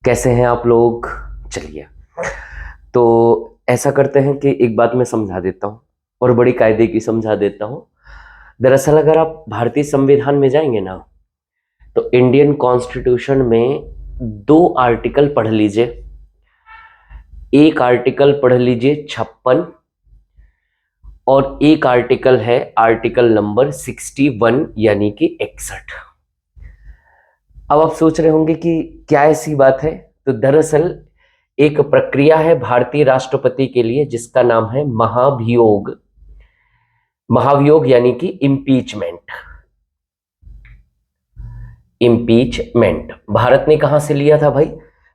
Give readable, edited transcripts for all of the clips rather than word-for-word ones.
कैसे हैं आप लोग। चलिए, तो ऐसा करते हैं कि एक बात मैं समझा देता हूँ और बड़ी कायदे की समझा देता हूँ। दरअसल अगर आप भारतीय संविधान में जाएंगे ना, तो इंडियन कॉन्स्टिट्यूशन में दो आर्टिकल पढ़ लीजिए। एक आर्टिकल पढ़ लीजिए 56 और एक आर्टिकल है आर्टिकल नंबर 61 यानी कि 61। अब आप सोच रहे होंगे कि क्या ऐसी बात है। तो दरअसल एक प्रक्रिया है भारतीय राष्ट्रपति के लिए जिसका नाम है महाभियोग। महाभियोग यानी कि इम्पीचमेंट। इम्पीचमेंट भारत ने कहां से लिया था भाई?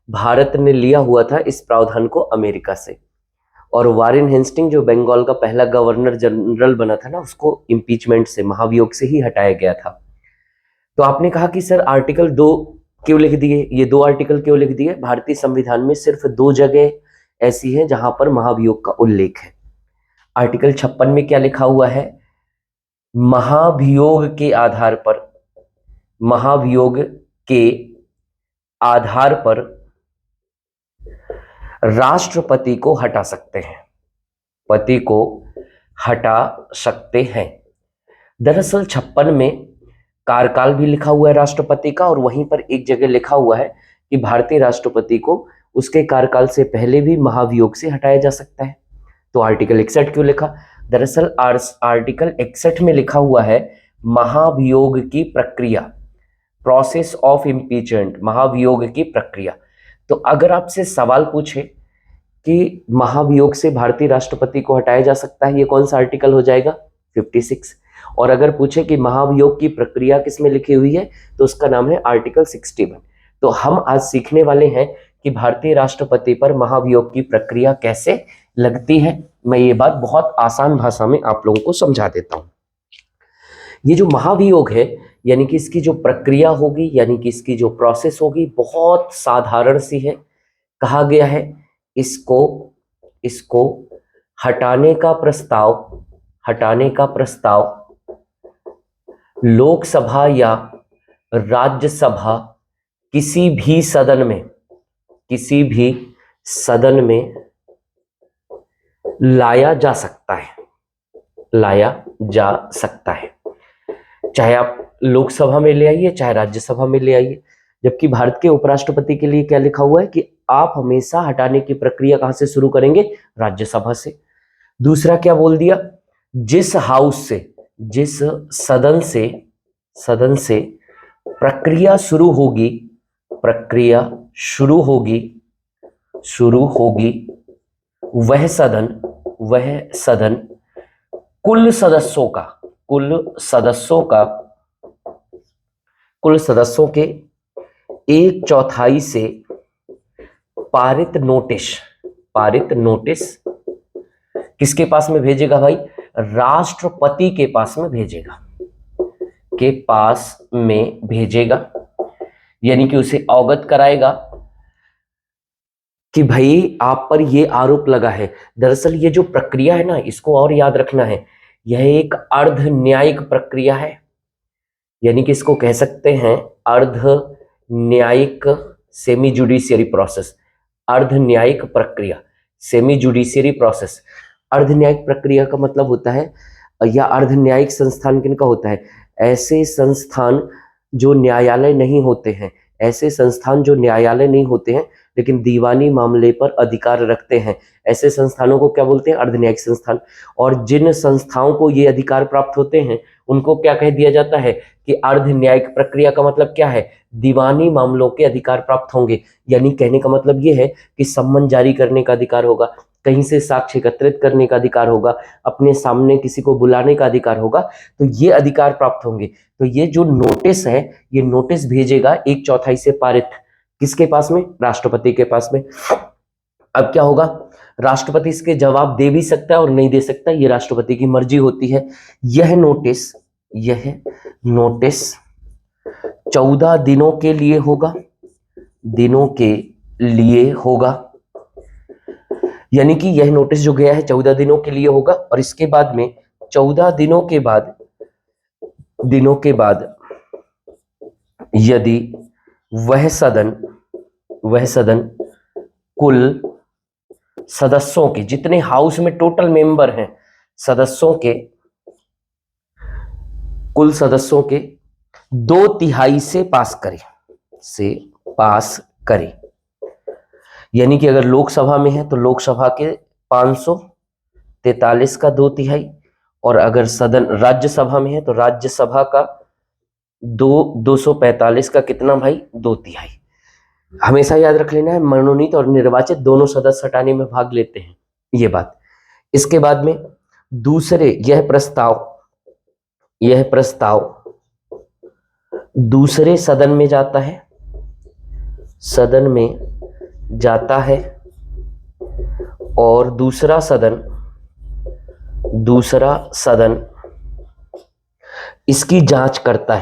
भारत ने लिया हुआ था इस प्रावधान को अमेरिका से। और वारेन हेस्टिंग जो बंगाल का पहला गवर्नर जनरल बना था ना, उसको इम्पीचमेंट से, महाभियोग से ही हटाया गया था। तो आपने कहा कि सर आर्टिकल 2 क्यों लिख दिए? ये दो आर्टिकल क्यों लिख दिए? भारतीय संविधान में सिर्फ दो जगह ऐसी हैं जहां पर महाभियोग का उल्लेख है। आर्टिकल 56 में क्या लिखा हुआ है? महाभियोग के आधार पर, महाभियोग के आधार पर राष्ट्रपति को हटा सकते हैं, पति को हटा सकते हैं। दरअसल 56 में कार्यकाल भी लिखा हुआ है राष्ट्रपति का, और वहीं पर एक जगह लिखा हुआ है कि भारतीय राष्ट्रपति को उसके कार्यकाल से पहले भी महाभियोग से हटाया जा सकता है। तो आर्टिकल 61 क्यों लिखा? दरअसल आर्टिकल 61 में लिखा हुआ है महाभियोग की प्रक्रिया, प्रोसेस ऑफ इम्पीचमेंट, महाभियोग की प्रक्रिया। तो अगर आपसे सवाल पूछे कि महाभियोग से भारतीय राष्ट्रपति को हटाया जा सकता है, ये कौन सा आर्टिकल हो जाएगा? 56। और अगर पूछे कि महाभियोग की प्रक्रिया किसमें लिखी हुई है, तो उसका नाम है आर्टिकल 61। तो हम आज सीखने वाले हैं कि भारतीय राष्ट्रपति पर महाभियोग की प्रक्रिया कैसे लगती है। मैं ये बात बहुत आसान भाषा में आप लोगों को समझा देता हूं। ये जो महाभियोग है, यानी कि इसकी जो प्रक्रिया होगी, यानी कि इसकी जो प्रोसेस होगी, बहुत साधारण सी है। कहा गया है इसको इसको हटाने का प्रस्ताव, हटाने का प्रस्ताव लोकसभा या राज्यसभा किसी भी सदन में, किसी भी सदन में लाया जा सकता है, लाया जा सकता है। चाहे आप लोकसभा में ले आइए, चाहे राज्यसभा में ले आइए। जबकि भारत के उपराष्ट्रपति के लिए क्या लिखा हुआ है कि आप हमेशा हटाने की प्रक्रिया कहां से शुरू करेंगे? राज्यसभा से। दूसरा क्या बोल दिया? जिस हाउस से, जिस सदन से, सदन से प्रक्रिया शुरू होगी, प्रक्रिया शुरू होगी, शुरू होगी, वह सदन, वह सदन कुल सदस्यों का, कुल सदस्यों का, कुल सदस्यों के 1/4 से पारित नोटिस, पारित नोटिस किसके पास में भेजेगा भाई? राष्ट्रपति के पास में भेजेगा, के पास में भेजेगा। यानी कि उसे अवगत कराएगा कि भाई आप पर ये आरोप लगा है। दरअसल ये जो प्रक्रिया है ना, इसको और याद रखना है, यह एक अर्ध न्यायिक प्रक्रिया है। यानी कि इसको कह सकते हैं अर्ध न्यायिक, सेमी जुडिशियरी प्रोसेस, अर्ध न्यायिक प्रक्रिया, सेमी जुडिशियरी प्रोसेस। अर्ध न्यायिक प्रक्रिया का मतलब होता है, या अर्ध न्यायिक संस्थान किनका होता है? ऐसे संस्थान जो न्यायालय नहीं होते हैं, ऐसे संस्थान जो न्यायालय नहीं होते हैं लेकिन दीवानी मामले पर अधिकार रखते हैं, ऐसे संस्थानों को क्या बोलते हैं? अर्ध न्यायिक संस्थान। और जिन संस्थाओं को ये अधिकार प्राप्त होते हैं उनको क्या कह दिया जाता है कि अर्ध न्यायिक प्रक्रिया का मतलब क्या है? दीवानी मामलों के अधिकार प्राप्त होंगे। यानी कहने का मतलब ये है कि सम्मन जारी करने का अधिकार होगा, कहीं से साक्ष्य एकत्रित करने का अधिकार होगा, अपने सामने किसी को बुलाने का अधिकार होगा, तो ये अधिकार प्राप्त होंगे। तो ये जो नोटिस है, ये नोटिस भेजेगा 1/4 से पारित, किसके पास में? राष्ट्रपति के पास में। अब क्या होगा? राष्ट्रपति इसके जवाब दे भी सकता है और नहीं दे सकता, ये राष्ट्रपति की मर्जी होती है। यह नोटिस, यह नोटिस 14 दिनों के लिए होगा, दिनों के लिए होगा। यानी कि यह नोटिस जो गया है 14 दिनों के लिए होगा, और इसके बाद में 14 दिनों के बाद, दिनों के बाद यदि वह सदन, वह सदन कुल सदस्यों के, जितने हाउस में टोटल मेंबर हैं सदस्यों के, कुल सदस्यों के 2/3 से पास करे। यानी कि अगर लोकसभा में है तो लोकसभा के 543 का 2/3, और अगर सदन राज्यसभा में है तो राज्यसभा का 245 का कितना भाई, 2/3। हमेशा याद रख लेना है, मनोनीत और निर्वाचित दोनों सदस्य हटाने में भाग लेते हैं, ये बात। इसके बाद में दूसरे, यह प्रस्ताव दूसरे सदन में जाता है, और दूसरा सदन इसकी जांच करता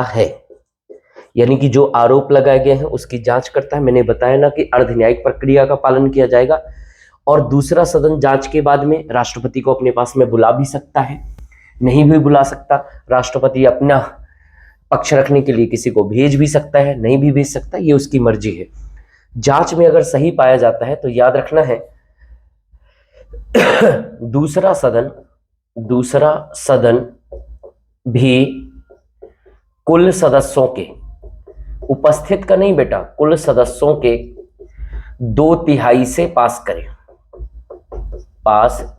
है, यानी कि जो आरोप लगाए गए हैं उसकी जांच करता है। मैंने बताया ना कि अर्ध न्यायिक प्रक्रिया का पालन किया जाएगा। और दूसरा सदन जांच के बाद में राष्ट्रपति को अपने पास में बुला भी सकता है, नहीं भी बुला सकता। राष्ट्रपति अपना पक्ष रखने के लिए किसी को भेज भी सकता है, नहीं भी भेज सकता, ये उसकी मर्जी है। जांच में अगर सही पाया जाता है तो याद रखना है दूसरा सदन भी कुल सदस्यों के, उपस्थित का नहीं बेटा, कुल सदस्यों के 2/3 से पास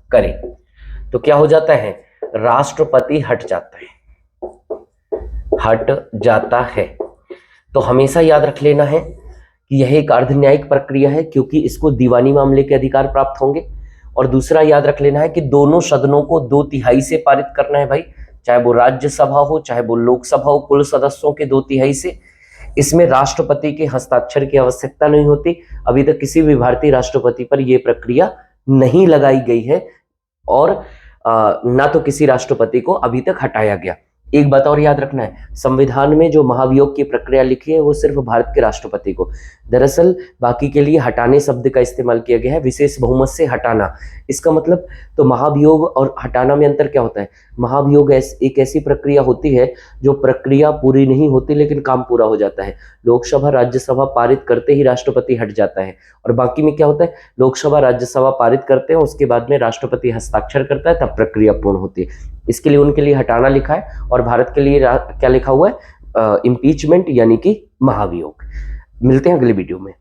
करे। तो क्या हो जाता है, राष्ट्रपति हट जाता है। तो हमेशा याद रख लेना है कि यह एक अर्धन्यायिक प्रक्रिया है, क्योंकि इसको दीवानी मामले के अधिकार प्राप्त होंगे। और दूसरा याद रख लेना है कि दोनों सदनों को 2/3 से पारित करना है भाई, चाहे वो राज्यसभा हो चाहे वो लोकसभा हो, कुल सदस्यों के 2/3 से। इसमें राष्ट्रपति के हस्ताक्षर की आवश्यकता नहीं होती। अभी तक किसी भी भारतीय राष्ट्रपति पर यह प्रक्रिया नहीं लगाई गई है, और ना तो किसी राष्ट्रपति को अभी तक हटाया गया। एक बात और याद रखना है, संविधान में जो महाभियोग की प्रक्रिया लिखी है वो सिर्फ भारत के राष्ट्रपति को, दरअसल बाकी के लिए हटाने शब्द का इस्तेमाल किया गया है, विशेष बहुमत से हटाना। इसका मतलब, तो महाभियोग और हटाना में अंतर क्या होता है? महाभियोग एक ऐसी प्रक्रिया होती है जो प्रक्रिया पूरी नहीं होती लेकिन काम पूरा हो जाता है। लोकसभा राज्यसभा पारित करते ही राष्ट्रपति हट जाता है, और बाकी में क्या होता है, लोकसभा राज्यसभा पारित करते हैं, उसके बाद में राष्ट्रपति हस्ताक्षर करता है, तब प्रक्रिया पूर्ण होती है। इसके लिए उनके लिए हटाना लिखा है, और भारत के लिए क्या लिखा हुआ है, इम्पीचमेंट यानी कि महाभियोग। मिलते हैं अगले वीडियो में।